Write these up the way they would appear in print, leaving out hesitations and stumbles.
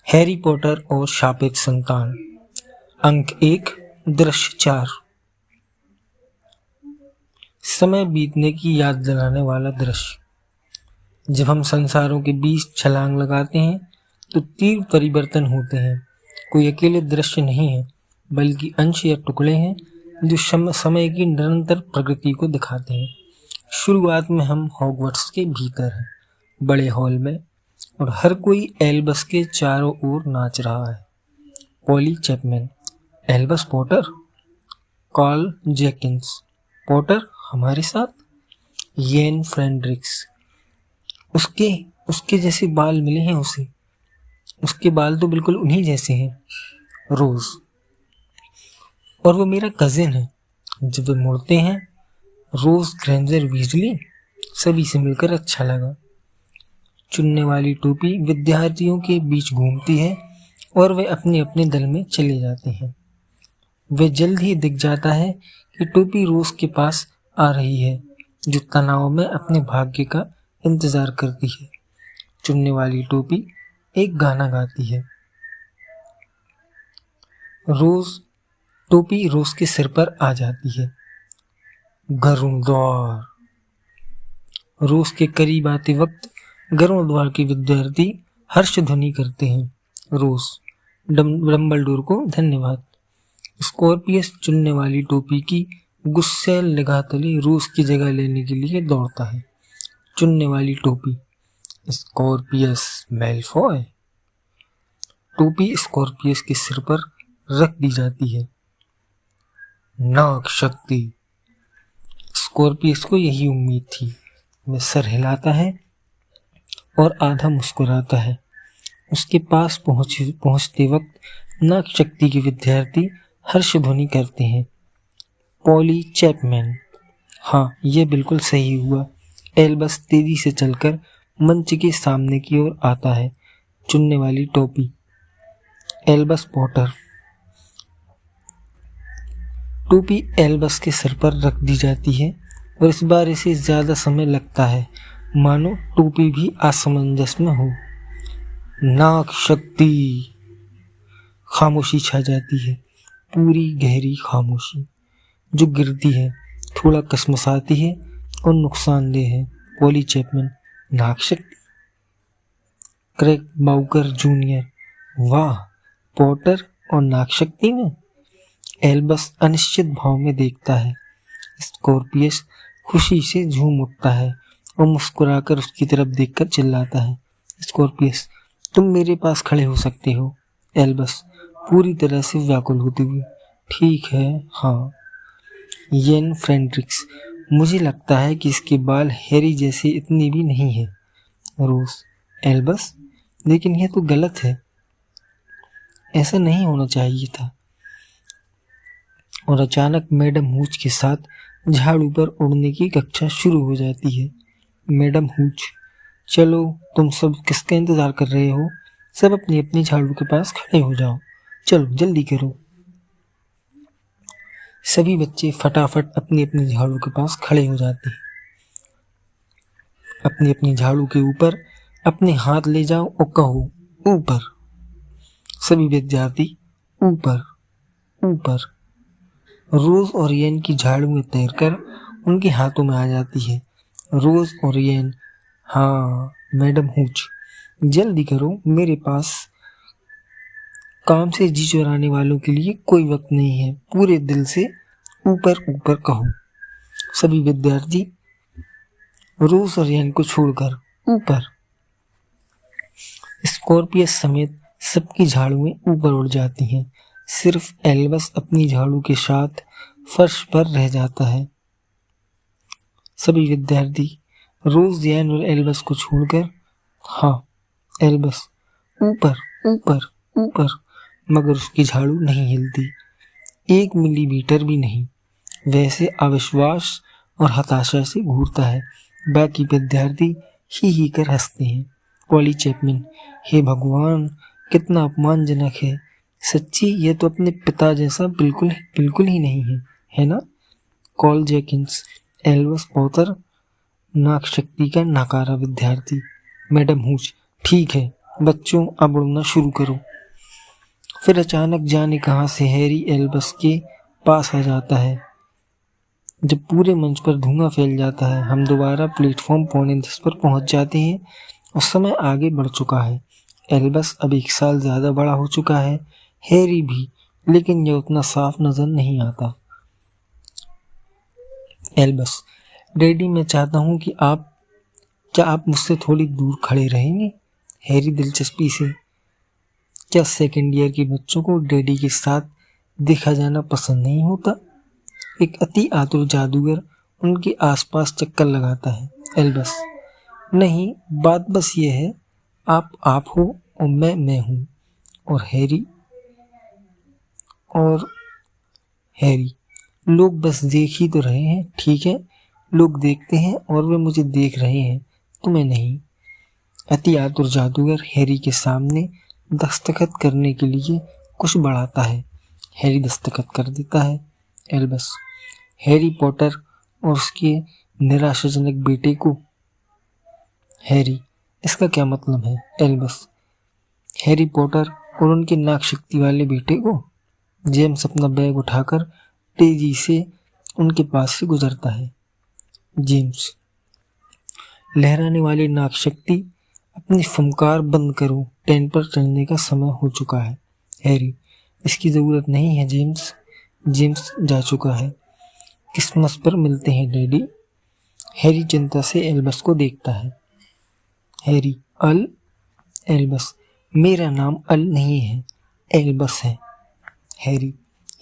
Harry Potter और शापित संतान। अंक 1, दृश्य 4। समय बीतने की याद दिलाने वाला दृश्य। जब हम संसारों के बीच छलांग लगाते हैं तो तीव्र परिवर्तन होते हैं। कोई अकेले दृश्य नहीं है, बल्कि अंश या टुकड़े हैं जो समय की निरंतर प्रगति को दिखाते हैं। शुरुआत में हम हॉगवर्ट्स के भीतर हैं, बड़े हॉल में, और हर कोई एल्बस के चारों ओर नाच रहा है। Polly Chapman, Albus Potter. Carl Jenkins, Potter हमारे साथ। येन फ्रेंड्रिक्स, उसके जैसे बाल मिले हैं उसे। उसके बाल तो बिल्कुल उन्हीं जैसे हैं। रोज, और वो मेरा कजिन है। जब वे मुड़ते हैं, रोज ग्रेंजर वीजली। सभी से मिलकर अच्छा लगा। चुनने वाली टोपी विद्यार्थियों के बीच घूमती है और वे अपने अपने दल में चले जाते हैं। वे जल्द ही दिख जाता है कि टोपी रोज के पास आ रही है, जो तनाव में अपने भाग्य का इंतजार करती है। चुनने वाली टोपी एक गाना गाती है। टोपी रोज के सिर पर आ जाती है। गरुड़ द्वार। रोज के करीब आते वक्त गरुड़ द्वार के विद्यार्थी हर्ष ध्वनि करते हैं। रोज, डम्बलडोर को धन्यवाद। स्कॉर्पियस चुनने वाली टोपी की गुस्सैल निगाह तले रोज की जगह लेने के लिए दौड़ता है। चुनने वाली टोपी, स्कॉर्पियस मैलफॉय। टोपी स्कॉर्पियस के सिर पर रख दी जाती है। नाग शक्ति। स्कॉर्पियस को यही उम्मीद थी। वह सर हिलाता है और आधा मुस्कुराता है। उसके पास पहुंचते वक्त नाग शक्ति के विद्यार्थी हर्ष ध्वनि करते हैं। पॉली चैपमैन, हाँ, यह बिल्कुल सही हुआ। एल्बस तेजी से चलकर मंच के सामने की ओर आता है। चुनने वाली टोपी, एल्बस पॉटर। टोपी एल्बस के सर पर रख दी जाती है और इस बार इसे ज्यादा समय लगता है, मानो टोपी भी असमंजस में हो। नाग शक्ति। खामोशी छा जाती है, पूरी गहरी खामोशी जो गिरती है, थोड़ा कसमसाती है और नुकसानदेह है। पॉली चैपमैन, नाग शक्ति। क्रेग बाउकर जूनियर, वाह, पॉटर और नाग शक्ति में। एल्बस अनिश्चित भाव में देखता है। स्कॉर्पियस खुशी से झूम उठता है और मुस्कुराकर उसकी तरफ देखकर चिल्लाता है, स्कॉर्पियस, तुम मेरे पास खड़े हो सकते हो। एल्बस पूरी तरह से व्याकुल होते हुए, ठीक है, हाँ। येन फ्रेंड्रिक्स, मुझे लगता है कि इसके बाल हैरी जैसे इतने भी नहीं है। रोज, एल्बस, लेकिन यह तो गलत है, ऐसा नहीं होना चाहिए था। और अचानक मैडम हूच के साथ झाड़ू पर उड़ने की कक्षा शुरू हो जाती है। मैडम हूच, चलो, तुम सब किसका इंतजार कर रहे हो? सब अपनी अपनी झाड़ू के पास खड़े हो जाओ, चलो जल्दी करो। सभी बच्चे फटाफट अपनी अपनी झाड़ू के पास खड़े हो जाते हैं। अपनी अपनी झाड़ू के ऊपर अपने हाथ ले जाओ और कहो, ऊपर। सभी विद्यार्थी ऊपर ऊपर। रोज और येन की झाड़ू में तैरकर उनके हाथों में आ जाती है। रोज और येन, हाँ, मैडम हूच, जल्दी करो, मेरे पास काम से जी चुराने वालों के लिए कोई वक्त नहीं है। पूरे दिल से ऊपर ऊपर कहो। सभी विद्यार्थी रोज और येन को छोड़कर ऊपर। स्कॉर्पियस समेत सबकी झाड़ुएं ऊपर उड़ जाती हैं। सिर्फ एल्बस अपनी झाड़ू के साथ फर्श पर रह जाता है। सभी विद्यार्थी रोज, येन और एल्बस को छोड़कर, हाँ, एल्बस, ऊपर ऊपर ऊपर। मगर उसकी झाड़ू नहीं हिलती, 1 मिलीमीटर भी नहीं। वैसे अविश्वास और हताशा से घूरता है। बाकी विद्यार्थी ही कर हंसते हैं। पॉली चैपमैन, हे भगवान, कितना अपमानजनक है। सच्ची, यह तो अपने पिता जैसा बिल्कुल ही नहीं है ना? कार्ल जेकिंस, एल्बस पॉटर, नाग शक्ति का नाकारा विद्यार्थी। मैडम हूच, ठीक है, बच्चों अब उड़ना शुरू करो। फिर अचानक जाने कहां से हैरी एल्बस के पास आ जाता है। जब पूरे मंच पर धुआं फैल जाता है, हम दोबारा प्लेटफॉर्म 9:45 पर पहुंच जाते हैं और समय आगे बढ़ चुका है। एल्बस अब 1 साल ज्यादा बड़ा हो चुका है, हैरी भी, लेकिन यह उतना साफ नजर नहीं आता। एल्बस, डैडी मैं चाहता हूं कि क्या आप मुझसे थोड़ी दूर खड़े रहेंगे? हैरी दिलचस्पी से। क्या सेकेंड ईयर के बच्चों को डैडी के साथ देखा जाना पसंद नहीं होता? एक अति आतुर जादूगर उनके आसपास चक्कर लगाता है। एल्बस, नहीं, बात बस ये है, आप हो और मैं हूं। और हैरी, लोग बस देख ही तो रहे हैं, ठीक है? लोग देखते हैं और वे मुझे देख रहे हैं, तुम्हें नहीं। अति आतुर जादूगर हैरी के सामने दस्तखत करने के लिए कुछ बढ़ाता है। हैरी दस्तखत कर देता है। एल्बस, हैरी पॉटर और उसके निराशाजनक बेटे को। हैरी, इसका क्या मतलब है? एल्बस, हैरी पॉटर और उनके नाक शक्ति वाले बेटे को। जेम्स अपना बैग उठाकर तेजी से उनके पास से गुजरता है। जेम्स, लहराने वाली नाक शक्ति, अपनी फुमकार बंद करो, ट्रेन पर चढ़ने का समय हो चुका है। हैरी, इसकी जरूरत नहीं है जेम्स, जेम्स जा चुका है। क्रिसमस पर मिलते हैं डैडी। हैरी चिंता से एल्बस को देखता है। हैरी, एल्बस, मेरा नाम अल नहीं है, एल्बस है। हैरी,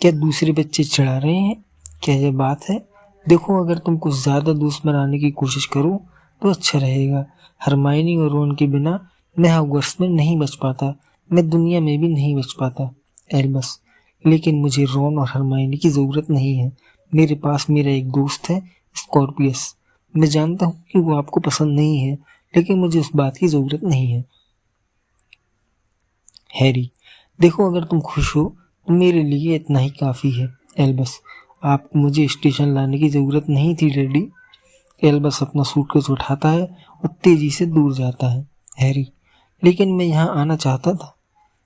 क्या दूसरे बच्चे चिढ़ा रहे हैं? क्या यह बात है? देखो, अगर तुम कुछ ज्यादा दोस्त बनाने की कोशिश करो तो अच्छा रहेगा। हरमाइनी और रोन के बिना मैं हॉगवर्ट्स में नहीं बच पाता, मैं दुनिया में भी नहीं बच पाता। एल्बस, लेकिन मुझे रोन और हरमाइनी की जरूरत नहीं है। मेरे पास मेरा एक दोस्त है, स्कॉर्पियस। मैं जानता हूँ कि वो आपको पसंद नहीं है, लेकिन मुझे उस बात की जरूरत नहीं है। हैरी, देखो, अगर तुम खुश हो तो मेरे लिए इतना ही काफी है। एल्बस, आपको मुझे स्टेशन लाने की जरूरत नहीं थी डैडी। एल्बस अपना सूटकेस उठाता है और तेजी से दूर जाता है। हैरी, लेकिन मैं यहाँ आना चाहता था।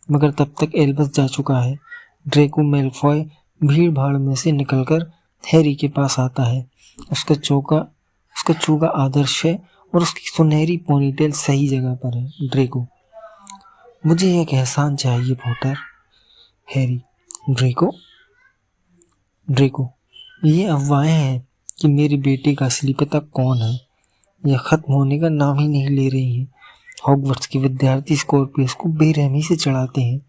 मगर तब तक एल्बस जा चुका है। ड्रेको मैलफॉय भीड़ भाड़ में से निकलकर हैरी के पास आता है। उसका चोगा आदर्श है और उसकी सुनहरी पोनीटेल सही जगह पर है। ड्रेको, मुझे एक एहसान चाहिए पॉटर। हैरी, ड्रेको, ये अफवाहें हैं कि मेरे बेटे का असली पता कौन है, यह खत्म होने का नाम ही नहीं ले रही है। हॉगवर्ट्स के विद्यार्थी स्कॉर्पियस को बेरहमी से चढ़ाते हैं।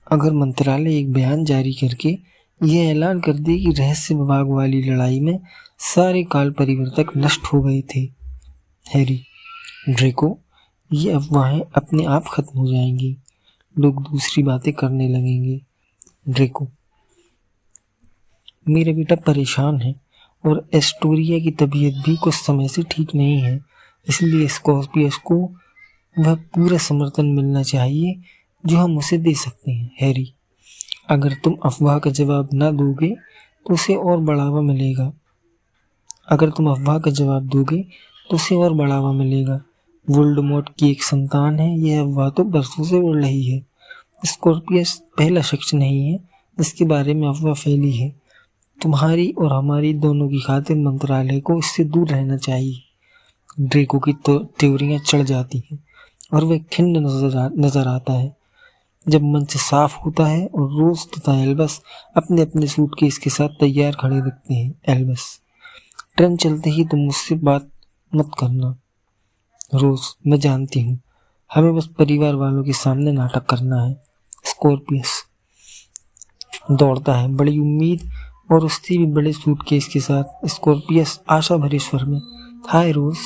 अगर मंत्रालय एक बयान जारी करके यह ऐलान कर दे कि रहस्य विभाग वाली लड़ाई में सारे काल परिवर्तक नष्ट हो गए थे। हैरी, ड्रेको, ये अफवाहें अपने आप खत्म हो जाएंगी, लोग दूसरी बातें करने लगेंगे। ड्रेको, मेरा बेटा परेशान है और एस्टोरिया की तबीयत भी कुछ समय से ठीक नहीं है, इसलिए स्कॉर्पियस को वह पूरा समर्थन मिलना चाहिए जो हम उसे दे सकते हैं। हैरी, अगर तुम अफवाह का जवाब ना दोगे तो उसे और बढ़ावा मिलेगा। वोल्डेमॉर्ट की एक संतान है, यह अफवाह तो बरसों से उड़ रही है। स्कॉर्पियस पहला शख्स नहीं है जिसके बारे में अफवाह फैली है। तुम्हारी और हमारी दोनों की खातिर मंत्रालय को इससे दूर रहना चाहिए। ड्रेको की तो त्योरियां चढ़ जाती हैं और वह खिन्न नजर आता है जब मंच साफ होता है और रोज तथा एल्बस अपने अपने सूटकेस के साथ तैयार खड़े दिखते हैं। एल्बस, ट्रेन चलते ही तुम मुझसे बात मत करना। रोज, मैं जानती हूँ, हमें बस परिवार वालों के सामने नाटक करना है। स्कॉर्पियस दौड़ता है, बड़ी उम्मीद और उससे भी बड़े सूटकेस के साथ। स्कॉर्पियस आशा भरे स्वर में, हाय रोज,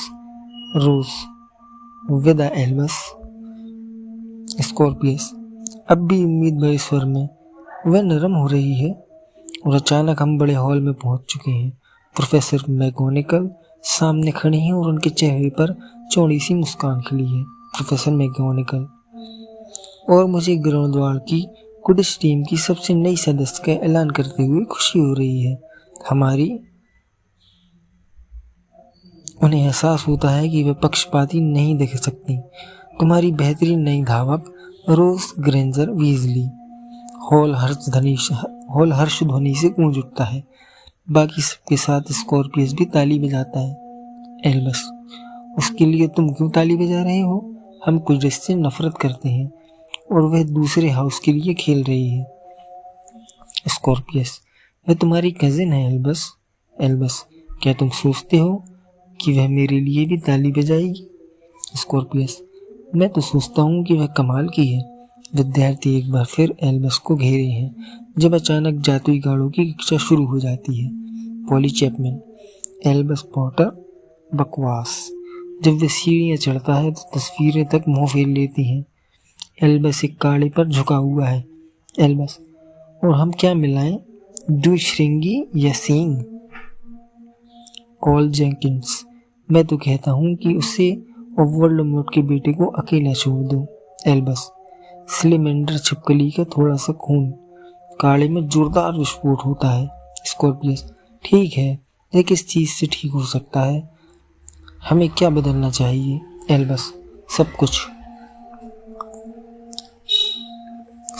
विदा एल्बस। स्कॉर्पियस अब भी उम्मीद भरे स्वर में, वह नरम हो रही है। और अचानक हम बड़े हॉल में पहुंच चुके हैं। प्रोफेसर मैगोनिकल सामने खड़ी हैं और उनके चेहरे पर चौड़ी सी मुस्कान खिली है। प्रोफेसर मैगोनिकल, और मुझे ग्रिंडेलवाल्ड की क्विडिच टीम की सबसे नई सदस्य का ऐलान करते हुए खुशी हो रही है। हमारी उन्हें एहसास होता है कि वे पक्षपाती नहीं दिख सकती। तुम्हारी बेहतरीन नई धावक रोज ग्रेंजर वीजली। हॉल हर्ष ध्वनि से गूंज उठता है। बाकी सबके साथ स्कॉर्पियस भी ताली बजाता है। एल्बस, उसके लिए तुम क्यों ताली बजा रहे हो? हम कुछ से नफरत करते हैं और वह दूसरे हाउस के लिए खेल रही है। स्कॉर्पियस, वह तुम्हारी कजिन है एल्बस। एल्बस, क्या तुम सोचते हो कि वह मेरे लिए भी ताली बजाएगी? स्कॉर्पियस, मैं तो सोचता हूँ कि वह कमाल की है। विद्यार्थी एक बार फिर एल्बस को घेरे हैं जब अचानक जादुई गाड़ों की कक्षा शुरू हो जाती है। पॉली चैपमैन, एल्बस पॉटर, बकवास। जब वह सीढ़ियाँ चढ़ता है तो तस्वीरें तक मुंह फेर लेती हैं। एल्बस एक काड़े पर झुका हुआ है। एल्बस, और हम क्या मिलाएं, द्विशृंगी या सींग? कॉल जेंकिंस, मैं तो कहता हूँ कि उसे और वोल्डेमॉर्ट के बेटे को अकेला छोड़ दो। एल्बस, स्लिमेंडर छिपकली का थोड़ा सा खून। काड़े में जोरदार विस्फोट होता है। स्कॉर्पियस, ठीक है, यह किस चीज़ से ठीक हो सकता है? हमें क्या बदलना चाहिए? एल्बस, सब कुछ।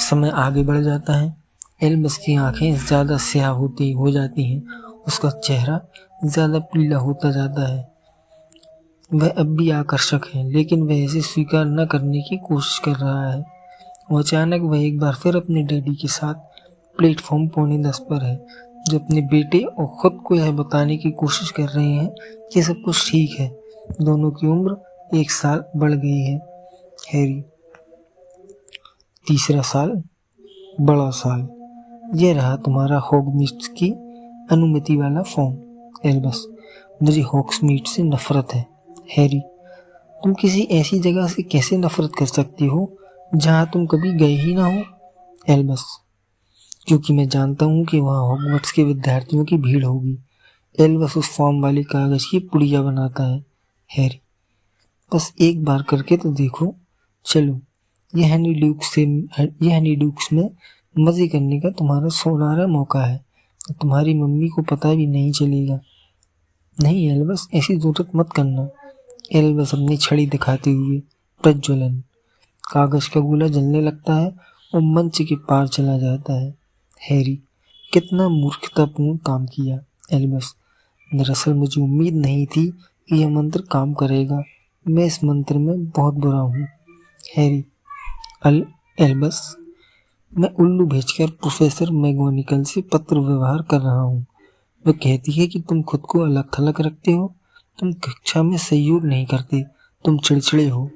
समय आगे बढ़ जाता है। एल्बस की आंखें ज़्यादा स्याह हो जाती हैं। उसका चेहरा ज़्यादा पीला होता जाता है। वह अब भी आकर्षक है, लेकिन वह इसे स्वीकार न करने की कोशिश कर रहा है। और अचानक वह एक बार फिर अपने डैडी के साथ प्लेटफॉर्म 9:45 पर है, जो अपने बेटे और खुद को यह बताने की कोशिश कर रहे हैं कि सब कुछ ठीक है। दोनों की उम्र 1 साल बढ़ गई है। हैरी, तीसरा साल, बड़ा साल। यह रहा तुम्हारा हॉगमीड्स की अनुमति वाला फॉर्म। एल्बस, मुझे हॉग्समीड से नफरत है। हैरी, तुम किसी ऐसी जगह से कैसे नफरत कर सकती हो जहां तुम कभी गए ही ना हो? एल्बस, क्योंकि मैं जानता हूँ कि वहाँ हॉगवर्ट्स के विद्यार्थियों की भीड़ होगी। एल्बस उस फॉर्म वाले कागज की पुड़िया बनाता है। हैरी, बस एक बार करके तो देखो। चलो, यह हनीड्यूक्स में मजे करने का तुम्हारा सोनारा मौका है। तुम्हारी मम्मी को पता भी नहीं चलेगा। नहीं एल्बस, ऐसी जरूरत मत करना। एल्बस अपनी छड़ी दिखाते हुए प्रज्वलन। कागज का गोला जलने लगता है और मंच के पार चला जाता है। हैरी, कितना मूर्खतापूर्ण काम किया। एल्बस, दरअसल मुझे उम्मीद नहीं थी कि यह मंत्र काम करेगा। मैं इस मंत्र में बहुत बुरा हूँ। हैरी, एल्बस, मैं उल्लू भेजकर प्रोफेसर मैगोनिकल से पत्र व्यवहार कर रहा हूँ। वह कहती है कि तुम खुद को अलग थलग रखते हो, तुम कक्षा में सहयोग नहीं करते, तुम चिड़चिड़े हो,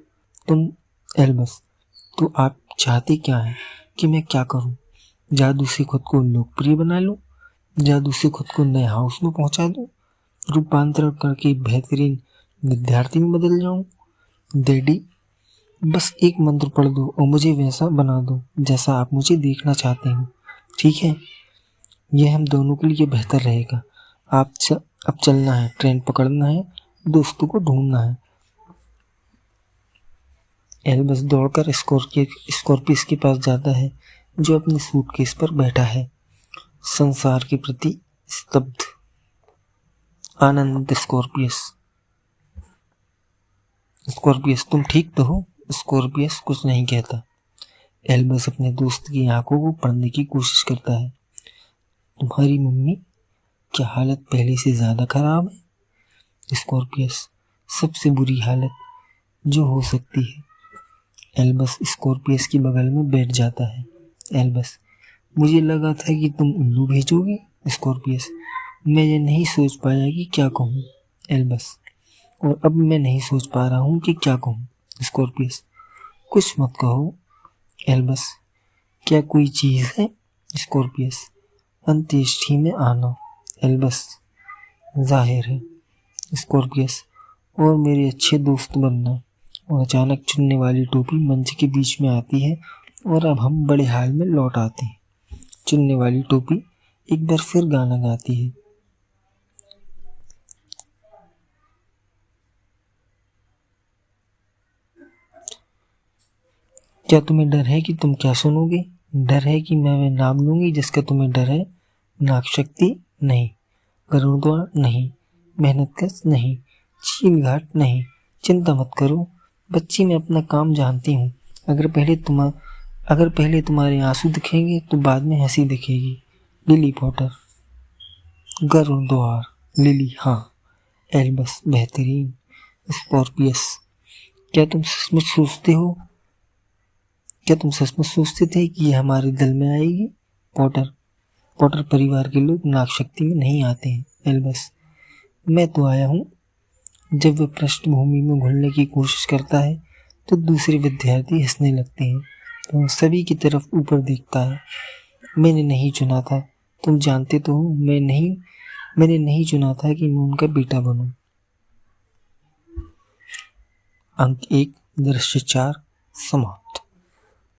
तुम। एल्बस, तो आप चाहते क्या हैं कि मैं क्या करूं? जादू से खुद को लोकप्रिय बना लूं? जादू से खुद को नए हाउस में पहुंचा दूं? रूपांतरण करके बेहतरीन विद्यार्थी में बदल जाऊं? डैडी, बस एक मंत्र पढ़ दो और मुझे वैसा बना दो जैसा आप मुझे देखना चाहते हैं, ठीक है? यह हम दोनों के लिए बेहतर रहेगा। अब चलना है, ट्रेन पकड़ना है, दोस्तों को ढूंढना है। एल्बस दौड़कर स्कॉर्पियस के पास जाता है, जो अपने सूटकेस पर बैठा है, संसार के प्रति स्तब्ध। आनंद स्कॉर्पियस, तुम ठीक तो हो? स्कॉर्पियस कुछ नहीं कहता। एल्बस अपने दोस्त की आंखों को पढ़ने की कोशिश करता है। तुम्हारी मम्मी क्या हालत पहले से ज्यादा खराब है? स्कॉर्पियस, सबसे बुरी हालत जो हो सकती है। एल्बस स्कॉर्पियस की बगल में बैठ जाता है। एल्बस, मुझे लगा था कि तुम उल्लू भेजोगे। स्कॉर्पियस, मैं ये नहीं सोच पाया कि क्या कहूँ। एल्बस, और अब मैं नहीं सोच पा रहा हूँ कि क्या कहूँ। स्कॉर्पियस, कुछ मत कहो। एल्बस, क्या कोई चीज़ है? स्कॉर्पियस, अंत्येष्टि में आना। एल्बस, जाहिर है। स्कॉर्पियस, और मेरे अच्छे दोस्त बनना। और अचानक चुनने वाली टोपी मंच के बीच में आती है और अब हम बड़े हाल में लौट आते हैं। चुनने वाली टोपी एक बार फिर गाना गाती है। क्या तुम्हें डर है कि तुम क्या सुनोगे? डर है कि मैं वह नाम लूंगी जिसका तुम्हें डर है? नागशक्ति नहीं, गरुड़ द्वार नहीं, मेहनत कश नहीं, छील घाट नहीं, चिंता मत करो बच्ची, मैं अपना काम जानती हूँ। अगर पहले तुम्हारे आंसू दिखेंगे तो बाद में हंसी दिखेगी। Lily Potter. गरुड़ द्वार। लिली, हाँ। एल्बस, बेहतरीन। स्कॉर्पियस, क्या तुम सचमुच सोचते थे कि यह हमारे दल में आएगी? पॉटर परिवार के लोग नाग शक्ति में नहीं आते हैं। एल्बस, मैं तो आया हूँ। जब वह पृष्ठभूमि में घुलने की कोशिश करता है तो दूसरे विद्यार्थी हंसने लगते हैं। तो सभी की तरफ ऊपर देखता है। मैंने नहीं चुना था, तुम जानते तो हो। मैंने नहीं चुना था कि मैं उनका बेटा बनूं। अंक 1 दृश्य 4 समाप्त।